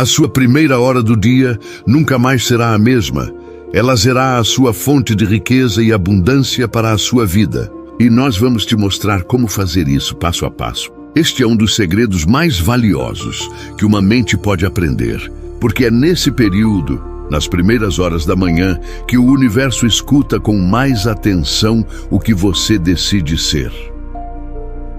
A sua primeira hora do dia nunca mais será a mesma. Ela será a sua fonte de riqueza e abundância para a sua vida. E nós vamos te mostrar como fazer isso passo a passo. Este é um dos segredos mais valiosos que uma mente pode aprender, porque é nesse período, nas primeiras horas da manhã, que o universo escuta com mais atenção o que você decide ser.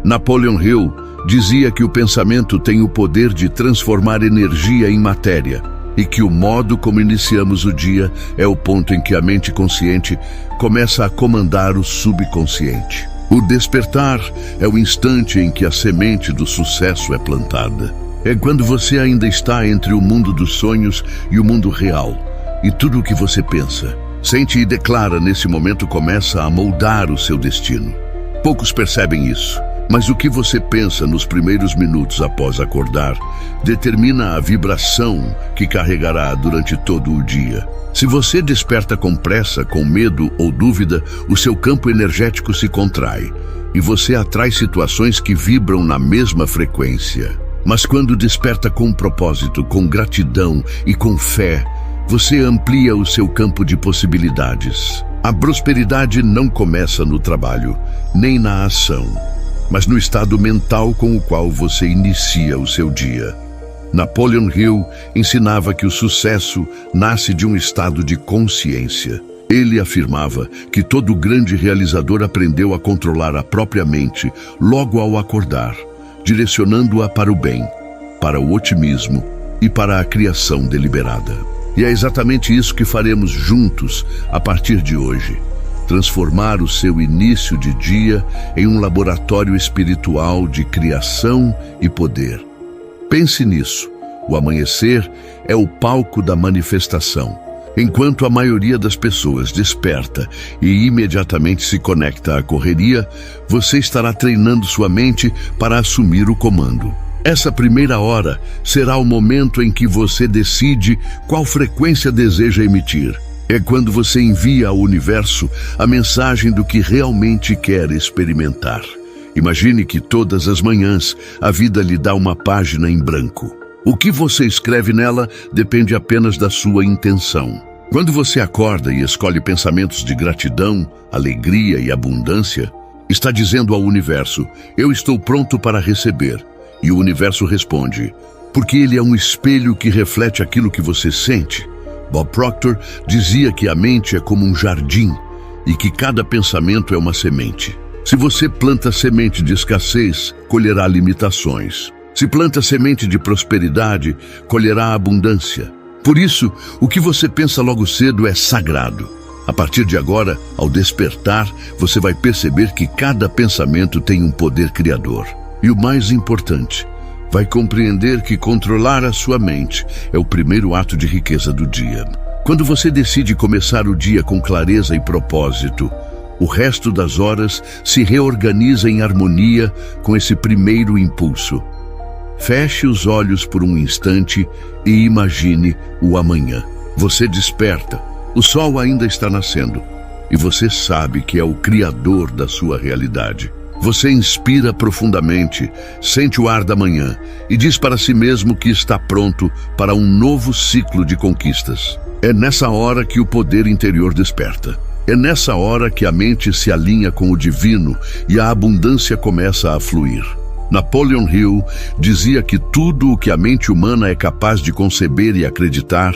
Napoleon Hill dizia que o pensamento tem o poder de transformar energia em matéria e que o modo como iniciamos o dia é o ponto em que a mente consciente começa a comandar o subconsciente. O despertar é o instante em que a semente do sucesso é plantada. É quando você ainda está entre o mundo dos sonhos e o mundo real, e tudo o que você pensa, sente e declara nesse momento começa a moldar o seu destino. Poucos percebem isso, mas o que você pensa nos primeiros minutos após acordar determina a vibração que carregará durante todo o dia. Se você desperta com pressa, com medo ou dúvida, o seu campo energético se contrai e você atrai situações que vibram na mesma frequência. Mas quando desperta com propósito, com gratidão e com fé, você amplia o seu campo de possibilidades. A prosperidade não começa no trabalho, nem na ação, mas no estado mental com o qual você inicia o seu dia. Napoleon Hill ensinava que o sucesso nasce de um estado de consciência. Ele afirmava que todo grande realizador aprendeu a controlar a própria mente logo ao acordar, direcionando-a para o bem, para o otimismo e para a criação deliberada. E é exatamente isso que faremos juntos a partir de hoje. Transformar o seu início de dia em um laboratório espiritual de criação e poder. Pense nisso. O amanhecer é o palco da manifestação. Enquanto a maioria das pessoas desperta e imediatamente se conecta à correria, você estará treinando sua mente para assumir o comando. Essa primeira hora será o momento em que você decide qual frequência deseja emitir. É quando você envia ao universo a mensagem do que realmente quer experimentar. Imagine que todas as manhãs a vida lhe dá uma página em branco. O que você escreve nela depende apenas da sua intenção. Quando você acorda e escolhe pensamentos de gratidão, alegria e abundância, está dizendo ao universo: eu estou pronto para receber. E o universo responde, porque ele é um espelho que reflete aquilo que você sente. Bob Proctor dizia que a mente é como um jardim e que cada pensamento é uma semente. Se você planta semente de escassez, colherá limitações. Se planta semente de prosperidade, colherá abundância. Por isso, o que você pensa logo cedo é sagrado. A partir de agora, ao despertar, você vai perceber que cada pensamento tem um poder criador. E o mais importante, vai compreender que controlar a sua mente é o primeiro ato de riqueza do dia. Quando você decide começar o dia com clareza e propósito, o resto das horas se reorganiza em harmonia com esse primeiro impulso. Feche os olhos por um instante e imagine o amanhã. Você desperta, o sol ainda está nascendo e você sabe que é o criador da sua realidade. Você inspira profundamente, sente o ar da manhã e diz para si mesmo que está pronto para um novo ciclo de conquistas. É nessa hora que o poder interior desperta. É nessa hora que a mente se alinha com o divino e a abundância começa a fluir. Napoleon Hill dizia que tudo o que a mente humana é capaz de conceber e acreditar,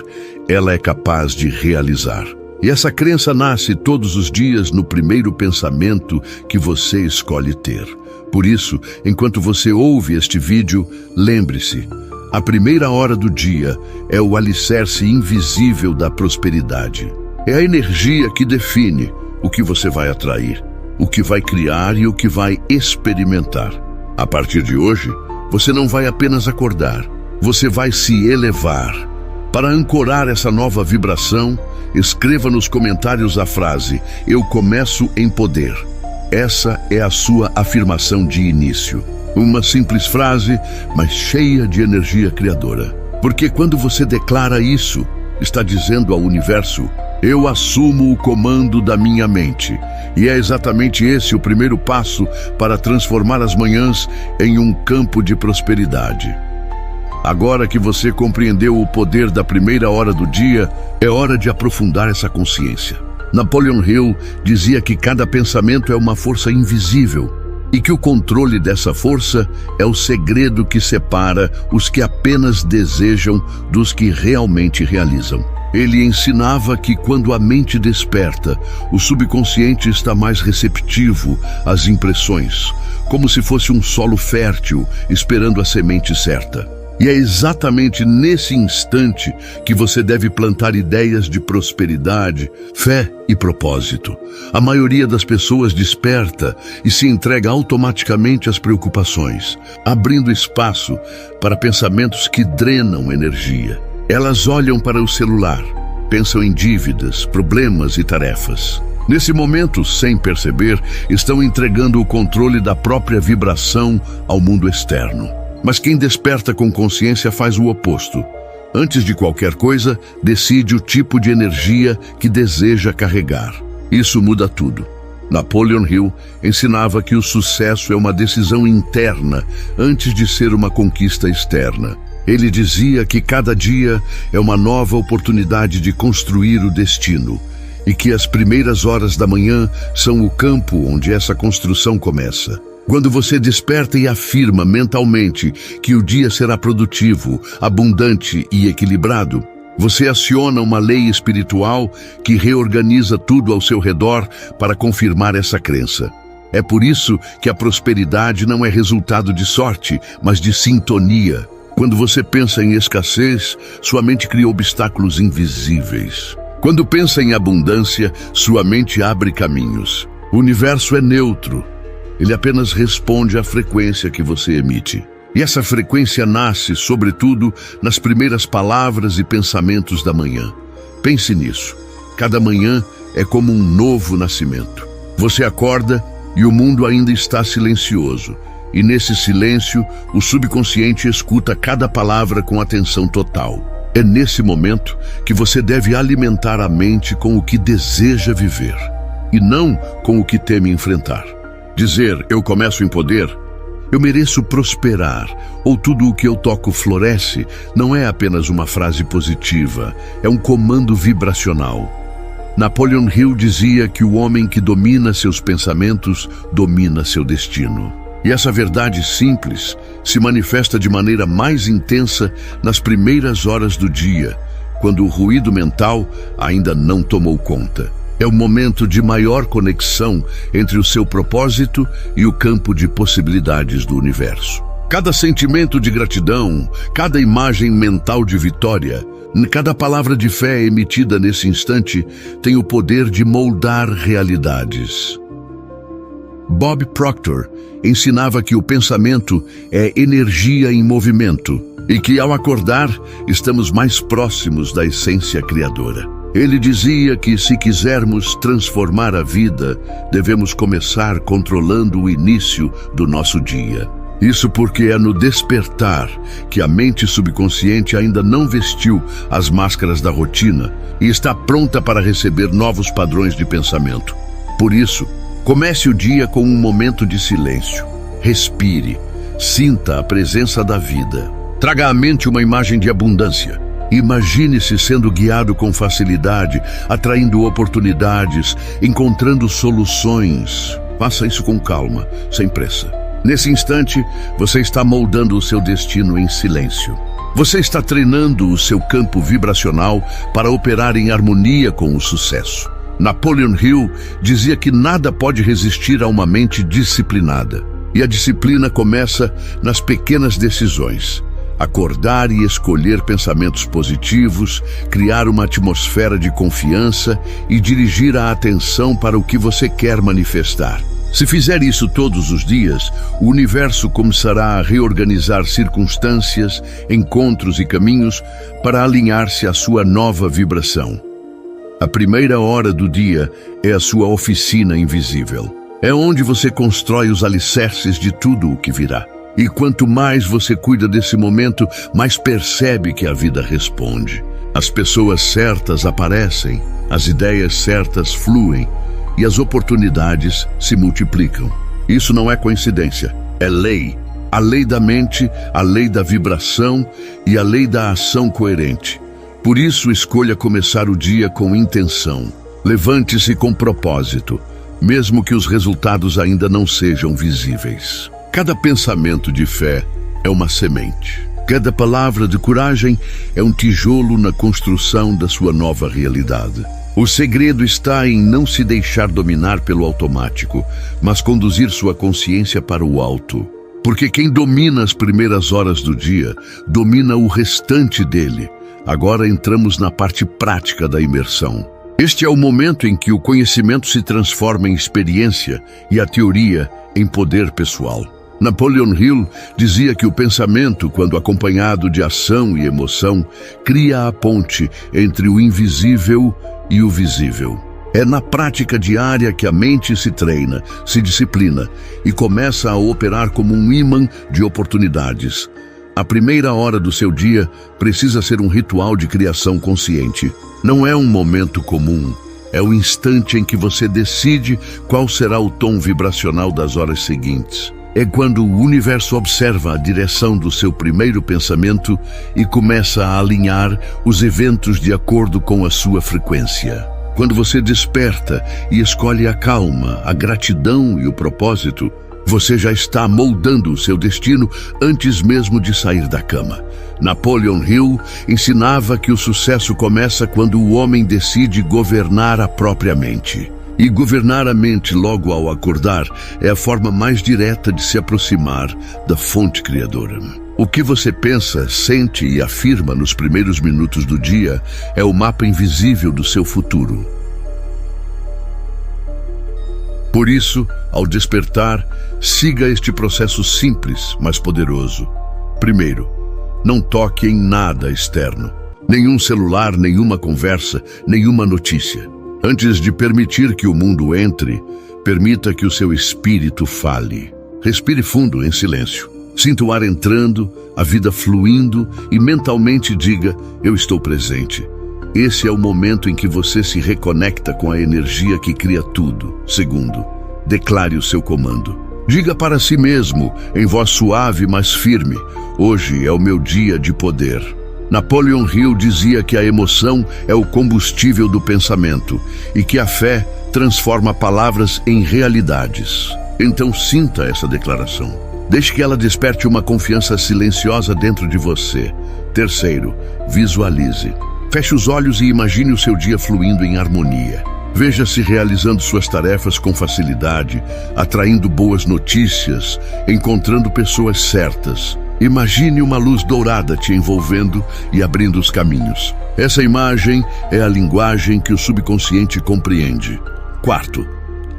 ela é capaz de realizar. E essa crença nasce todos os dias no primeiro pensamento que você escolhe ter. Por isso, enquanto você ouve este vídeo, lembre-se, a primeira hora do dia é o alicerce invisível da prosperidade. É a energia que define o que você vai atrair, o que vai criar e o que vai experimentar. A partir de hoje, você não vai apenas acordar, você vai se elevar. Para ancorar essa nova vibração, escreva nos comentários a frase: eu começo em poder. Essa é a sua afirmação de início. Uma simples frase, mas cheia de energia criadora. Porque quando você declara isso, está dizendo ao universo: eu assumo o comando da minha mente. E é exatamente esse o primeiro passo para transformar as manhãs em um campo de prosperidade. Agora que você compreendeu o poder da primeira hora do dia, é hora de aprofundar essa consciência. Napoleon Hill dizia que cada pensamento é uma força invisível e que o controle dessa força é o segredo que separa os que apenas desejam dos que realmente realizam. Ele ensinava que quando a mente desperta, o subconsciente está mais receptivo às impressões, como se fosse um solo fértil esperando a semente certa. E é exatamente nesse instante que você deve plantar ideias de prosperidade, fé e propósito. A maioria das pessoas desperta e se entrega automaticamente às preocupações, abrindo espaço para pensamentos que drenam energia. Elas olham para o celular, pensam em dívidas, problemas e tarefas. Nesse momento, sem perceber, estão entregando o controle da própria vibração ao mundo externo. Mas quem desperta com consciência faz o oposto. Antes de qualquer coisa, decide o tipo de energia que deseja carregar. Isso muda tudo. Napoleon Hill ensinava que o sucesso é uma decisão interna antes de ser uma conquista externa. Ele dizia que cada dia é uma nova oportunidade de construir o destino e que as primeiras horas da manhã são o campo onde essa construção começa. Quando você desperta e afirma mentalmente que o dia será produtivo, abundante e equilibrado, você aciona uma lei espiritual que reorganiza tudo ao seu redor para confirmar essa crença. É por isso que a prosperidade não é resultado de sorte, mas de sintonia. Quando você pensa em escassez, sua mente cria obstáculos invisíveis. Quando pensa em abundância, sua mente abre caminhos. O universo é neutro. Ele apenas responde à frequência que você emite. E essa frequência nasce, sobretudo, nas primeiras palavras e pensamentos da manhã. Pense nisso. Cada manhã é como um novo nascimento. Você acorda e o mundo ainda está silencioso. E nesse silêncio, o subconsciente escuta cada palavra com atenção total. É nesse momento que você deve alimentar a mente com o que deseja viver, e não com o que teme enfrentar. Dizer, eu começo em poder, eu mereço prosperar, ou tudo o que eu toco floresce, não é apenas uma frase positiva, é um comando vibracional. Napoleon Hill dizia que o homem que domina seus pensamentos, domina seu destino. E essa verdade simples se manifesta de maneira mais intensa nas primeiras horas do dia, quando o ruído mental ainda não tomou conta. É o momento de maior conexão entre o seu propósito e o campo de possibilidades do universo. Cada sentimento de gratidão, cada imagem mental de vitória, cada palavra de fé emitida nesse instante tem o poder de moldar realidades. Bob Proctor ensinava que o pensamento é energia em movimento e que, ao acordar, estamos mais próximos da essência criadora. Ele dizia que, se quisermos transformar a vida, devemos começar controlando o início do nosso dia. Isso porque é no despertar que a mente subconsciente ainda não vestiu as máscaras da rotina e está pronta para receber novos padrões de pensamento. Por isso, comece o dia com um momento de silêncio. Respire, sinta a presença da vida. Traga à mente uma imagem de abundância. Imagine-se sendo guiado com facilidade, atraindo oportunidades, encontrando soluções. Faça isso com calma, sem pressa. Nesse instante, você está moldando o seu destino em silêncio. Você está treinando o seu campo vibracional para operar em harmonia com o sucesso. Napoleon Hill dizia que nada pode resistir a uma mente disciplinada. E a disciplina começa nas pequenas decisões. Acordar e escolher pensamentos positivos, criar uma atmosfera de confiança e dirigir a atenção para o que você quer manifestar. Se fizer isso todos os dias, o universo começará a reorganizar circunstâncias, encontros e caminhos para alinhar-se à sua nova vibração. A primeira hora do dia é a sua oficina invisível. É onde você constrói os alicerces de tudo o que virá. E quanto mais você cuida desse momento, mais percebe que a vida responde. As pessoas certas aparecem, as ideias certas fluem e as oportunidades se multiplicam. Isso não é coincidência, é lei. A lei da mente, a lei da vibração e a lei da ação coerente. Por isso, escolha começar o dia com intenção. Levante-se com propósito, mesmo que os resultados ainda não sejam visíveis. Cada pensamento de fé é uma semente. Cada palavra de coragem é um tijolo na construção da sua nova realidade. O segredo está em não se deixar dominar pelo automático, mas conduzir sua consciência para o alto. Porque quem domina as primeiras horas do dia, domina o restante dele. Agora entramos na parte prática da imersão. Este é o momento em que o conhecimento se transforma em experiência e a teoria em poder pessoal. Napoleon Hill dizia que o pensamento, quando acompanhado de ação e emoção, cria a ponte entre o invisível e o visível. É na prática diária que a mente se treina, se disciplina e começa a operar como um ímã de oportunidades. A primeira hora do seu dia precisa ser um ritual de criação consciente. Não é um momento comum, é o instante em que você decide qual será o tom vibracional das horas seguintes. É quando o universo observa a direção do seu primeiro pensamento e começa a alinhar os eventos de acordo com a sua frequência. Quando você desperta e escolhe a calma, a gratidão e o propósito, você já está moldando o seu destino antes mesmo de sair da cama. Napoleon Hill ensinava que o sucesso começa quando o homem decide governar a própria mente. E governar a mente logo ao acordar é a forma mais direta de se aproximar da fonte criadora. O que você pensa, sente e afirma nos primeiros minutos do dia é o mapa invisível do seu futuro. Por isso, ao despertar, siga este processo simples, mas poderoso. Primeiro, não toque em nada externo. Nenhum celular, nenhuma conversa, nenhuma notícia. Antes de permitir que o mundo entre, permita que o seu espírito fale. Respire fundo em silêncio. Sinta o ar entrando, a vida fluindo e mentalmente diga: eu estou presente. Esse é o momento em que você se reconecta com a energia que cria tudo. Segundo, declare o seu comando. Diga para si mesmo, em voz suave mas firme: hoje é o meu dia de poder. Napoleon Hill dizia que a emoção é o combustível do pensamento e que a fé transforma palavras em realidades. Então sinta essa declaração. Deixe que ela desperte uma confiança silenciosa dentro de você. Terceiro, visualize. Feche os olhos e imagine o seu dia fluindo em harmonia. Veja-se realizando suas tarefas com facilidade, atraindo boas notícias, encontrando pessoas certas. Imagine uma luz dourada te envolvendo e abrindo os caminhos. Essa imagem é a linguagem que o subconsciente compreende. Quarto,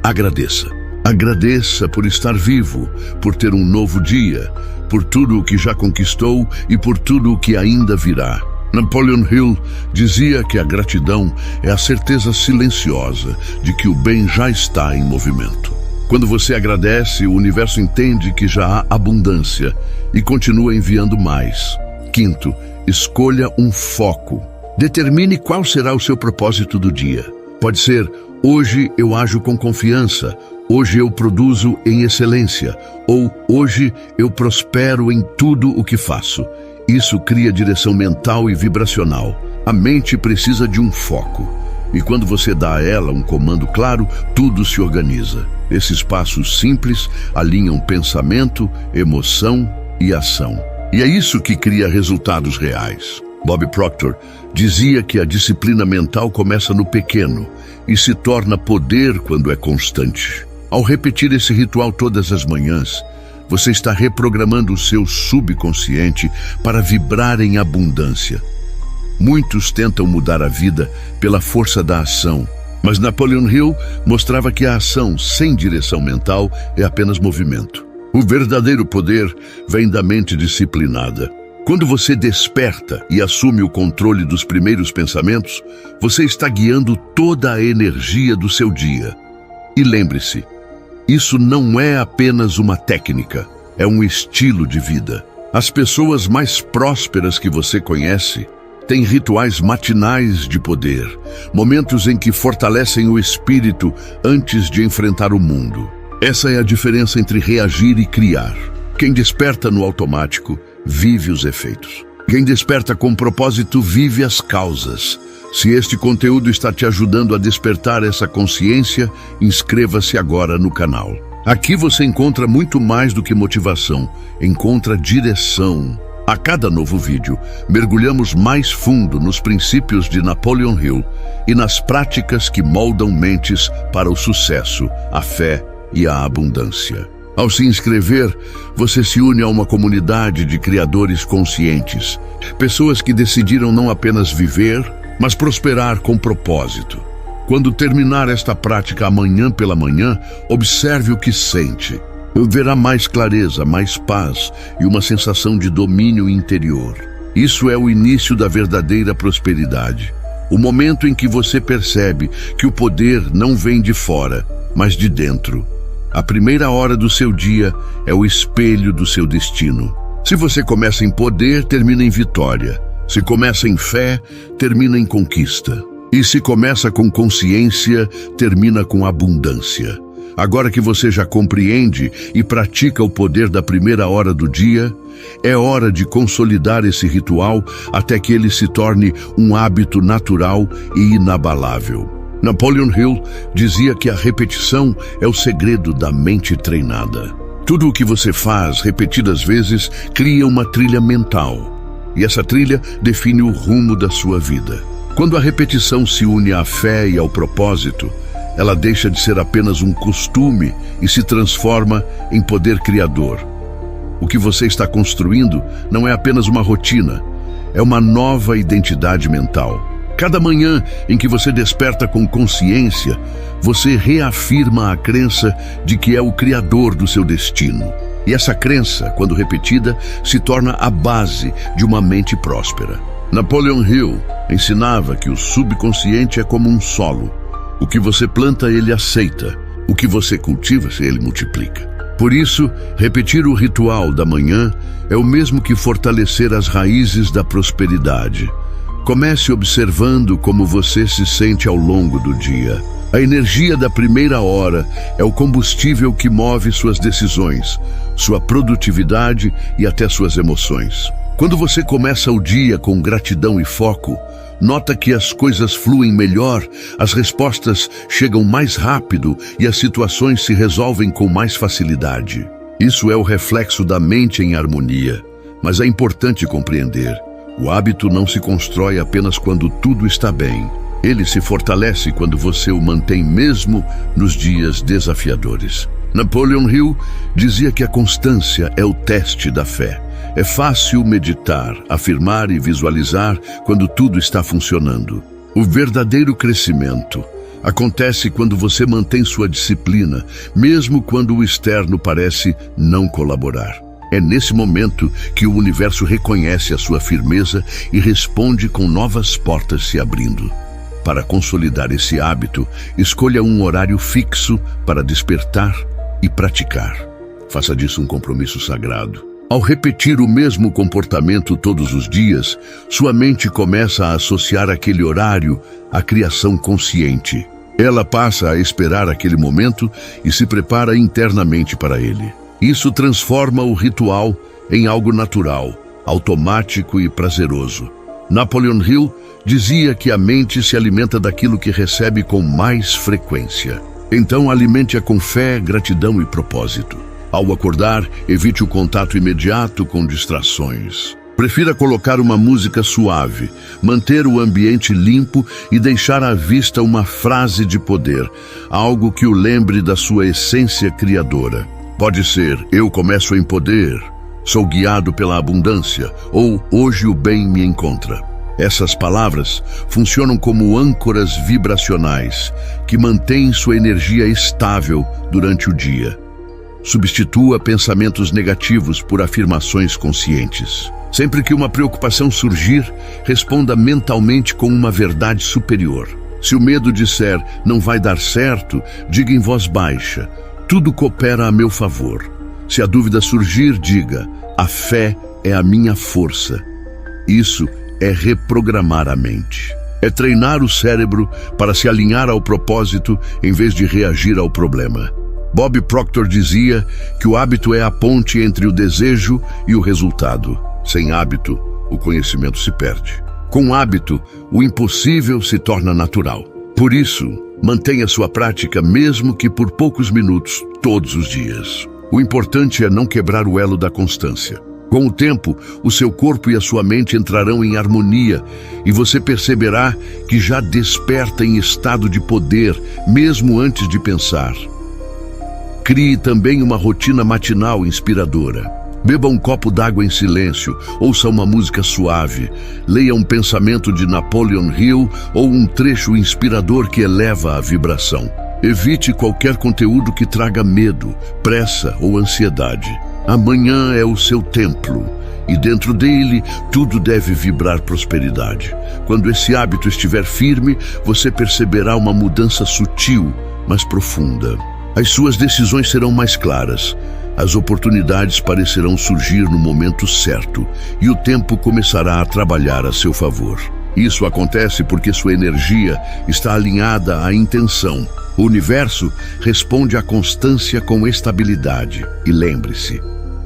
agradeça. Agradeça por estar vivo, por ter um novo dia, por tudo o que já conquistou e por tudo o que ainda virá. Napoleon Hill dizia que a gratidão é a certeza silenciosa de que o bem já está em movimento. Quando você agradece, o universo entende que já há abundância e continua enviando mais. Quinto, escolha um foco. Determine qual será o seu propósito do dia. Pode ser: hoje eu ajo com confiança, hoje eu produzo em excelência, ou hoje eu prospero em tudo o que faço. Isso cria direção mental e vibracional. A mente precisa de um foco. E quando você dá a ela um comando claro, tudo se organiza. Esses passos simples alinham pensamento, emoção e ação. E é isso que cria resultados reais. Bob Proctor dizia que a disciplina mental começa no pequeno e se torna poder quando é constante. Ao repetir esse ritual todas as manhãs, você está reprogramando o seu subconsciente para vibrar em abundância. Muitos tentam mudar a vida pela força da ação, mas Napoleon Hill mostrava que a ação sem direção mental é apenas movimento. O verdadeiro poder vem da mente disciplinada. Quando você desperta e assume o controle dos primeiros pensamentos, você está guiando toda a energia do seu dia. E lembre-se, isso não é apenas uma técnica, é um estilo de vida. As pessoas mais prósperas que você conhece têm rituais matinais de poder, momentos em que fortalecem o espírito antes de enfrentar o mundo. Essa é a diferença entre reagir e criar. Quem desperta no automático, vive os efeitos. Quem desperta com propósito, vive as causas. Se este conteúdo está te ajudando a despertar essa consciência, inscreva-se agora no canal. Aqui você encontra muito mais do que motivação, encontra direção. A cada novo vídeo, mergulhamos mais fundo nos princípios de Napoleon Hill e nas práticas que moldam mentes para o sucesso, a fé e a abundância. Ao se inscrever, você se une a uma comunidade de criadores conscientes, pessoas que decidiram não apenas viver, mas prosperar com propósito. Quando terminar esta prática amanhã pela manhã, observe o que sente. Verá mais clareza, mais paz e uma sensação de domínio interior. Isso é o início da verdadeira prosperidade. O momento em que você percebe que o poder não vem de fora, mas de dentro. A primeira hora do seu dia é o espelho do seu destino. Se você começa em poder, termina em vitória. Se começa em fé, termina em conquista. E se começa com consciência, termina com abundância. Agora que você já compreende e pratica o poder da primeira hora do dia, é hora de consolidar esse ritual até que ele se torne um hábito natural e inabalável. Napoleon Hill dizia que a repetição é o segredo da mente treinada. Tudo o que você faz repetidas vezes cria uma trilha mental. E essa trilha define o rumo da sua vida. Quando a repetição se une à fé e ao propósito, ela deixa de ser apenas um costume e se transforma em poder criador. O que você está construindo não é apenas uma rotina, é uma nova identidade mental. Cada manhã em que você desperta com consciência, você reafirma a crença de que é o criador do seu destino. E essa crença, quando repetida, se torna a base de uma mente próspera. Napoleon Hill ensinava que o subconsciente é como um solo. O que você planta, ele aceita. O que você cultiva, ele multiplica. Por isso, repetir o ritual da manhã é o mesmo que fortalecer as raízes da prosperidade. Comece observando como você se sente ao longo do dia. A energia da primeira hora é o combustível que move suas decisões, sua produtividade e até suas emoções. Quando você começa o dia com gratidão e foco, nota que as coisas fluem melhor, as respostas chegam mais rápido e as situações se resolvem com mais facilidade. Isso é o reflexo da mente em harmonia, mas é importante compreender. O hábito não se constrói apenas quando tudo está bem. Ele se fortalece quando você o mantém mesmo nos dias desafiadores. Napoleon Hill dizia que a constância é o teste da fé. É fácil meditar, afirmar e visualizar quando tudo está funcionando. O verdadeiro crescimento acontece quando você mantém sua disciplina, mesmo quando o externo parece não colaborar. É nesse momento que o universo reconhece a sua firmeza e responde com novas portas se abrindo. Para consolidar esse hábito, escolha um horário fixo para despertar e praticar. Faça disso um compromisso sagrado. Ao repetir o mesmo comportamento todos os dias, sua mente começa a associar aquele horário à criação consciente. Ela passa a esperar aquele momento e se prepara internamente para ele. Isso transforma o ritual em algo natural, automático e prazeroso. Napoleon Hill dizia que a mente se alimenta daquilo que recebe com mais frequência. Então alimente-a com fé, gratidão e propósito. Ao acordar, evite o contato imediato com distrações. Prefira colocar uma música suave, manter o ambiente limpo e deixar à vista uma frase de poder, algo que o lembre da sua essência criadora. Pode ser, eu começo em poder, sou guiado pela abundância, ou hoje o bem me encontra. Essas palavras funcionam como âncoras vibracionais que mantêm sua energia estável durante o dia. Substitua pensamentos negativos por afirmações conscientes. Sempre que uma preocupação surgir, responda mentalmente com uma verdade superior. Se o medo disser, não vai dar certo, diga em voz baixa, tudo coopera a meu favor. Se a dúvida surgir, diga, a fé é a minha força. Isso é reprogramar a mente. É treinar o cérebro para se alinhar ao propósito em vez de reagir ao problema. Bob Proctor dizia que o hábito é a ponte entre o desejo e o resultado. Sem hábito, o conhecimento se perde. Com hábito, o impossível se torna natural. Por isso, mantenha sua prática mesmo que por poucos minutos, todos os dias. O importante é não quebrar o elo da constância. Com o tempo, o seu corpo e a sua mente entrarão em harmonia e você perceberá que já desperta em estado de poder, mesmo antes de pensar. Crie também uma rotina matinal inspiradora. Beba um copo d'água em silêncio, ouça uma música suave, leia um pensamento de Napoleon Hill ou um trecho inspirador que eleva a vibração. Evite qualquer conteúdo que traga medo, pressa ou ansiedade. Amanhã é o seu templo e dentro dele tudo deve vibrar prosperidade. Quando esse hábito estiver firme, você perceberá uma mudança sutil, mas profunda. As suas decisões serão mais claras, as oportunidades parecerão surgir no momento certo e o tempo começará a trabalhar a seu favor. Isso acontece porque sua energia está alinhada à intenção. O universo responde à constância com estabilidade. E lembre-se,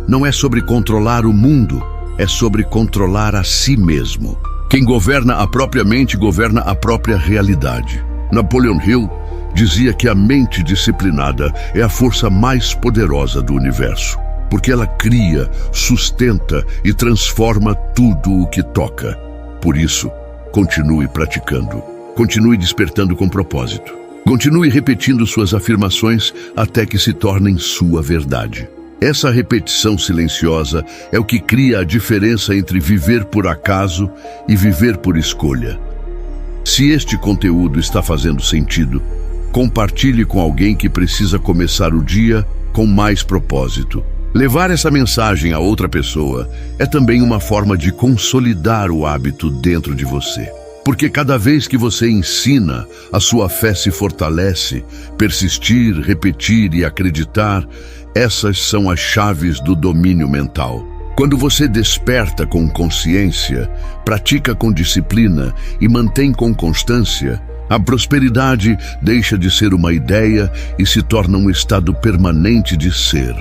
não é sobre controlar o mundo, é sobre controlar a si mesmo. Quem governa a própria mente governa a própria realidade. Napoleon Hill dizia que a mente disciplinada é a força mais poderosa do universo, porque ela cria, sustenta e transforma tudo o que toca. Por isso, continue praticando, continue despertando com propósito, continue repetindo suas afirmações até que se tornem sua verdade. Essa repetição silenciosa é o que cria a diferença entre viver por acaso e viver por escolha. Se este conteúdo está fazendo sentido, compartilhe com alguém que precisa começar o dia com mais propósito. Levar essa mensagem a outra pessoa é também uma forma de consolidar o hábito dentro de você. Porque cada vez que você ensina, a sua fé se fortalece. Persistir, repetir e acreditar, essas são as chaves do domínio mental. Quando você desperta com consciência, pratica com disciplina e mantém com constância, a prosperidade deixa de ser uma ideia e se torna um estado permanente de ser.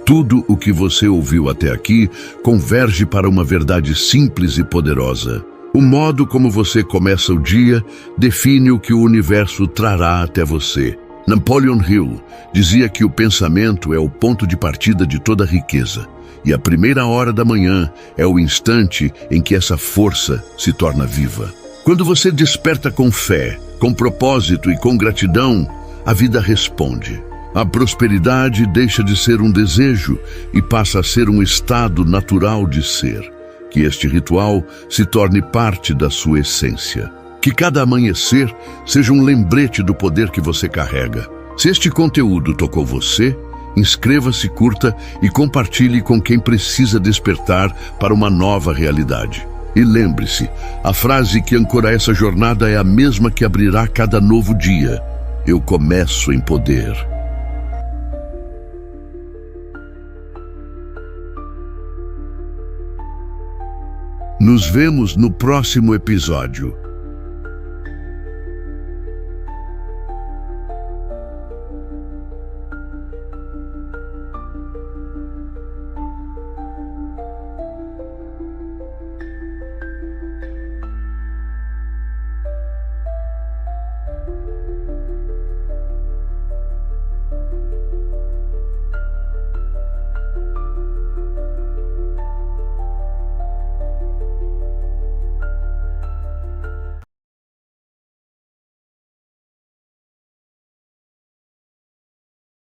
Tudo o que você ouviu até aqui converge para uma verdade simples e poderosa. O modo como você começa o dia define o que o universo trará até você. Napoleon Hill dizia que o pensamento é o ponto de partida de toda riqueza, e a primeira hora da manhã é o instante em que essa força se torna viva. Quando você desperta com fé, com propósito e com gratidão, a vida responde. A prosperidade deixa de ser um desejo e passa a ser um estado natural de ser. Que este ritual se torne parte da sua essência. Que cada amanhecer seja um lembrete do poder que você carrega. Se este conteúdo tocou você, inscreva-se, curta e compartilhe com quem precisa despertar para uma nova realidade. E lembre-se, a frase que ancora essa jornada é a mesma que abrirá cada novo dia. Eu começo em poder. Nos vemos no próximo episódio.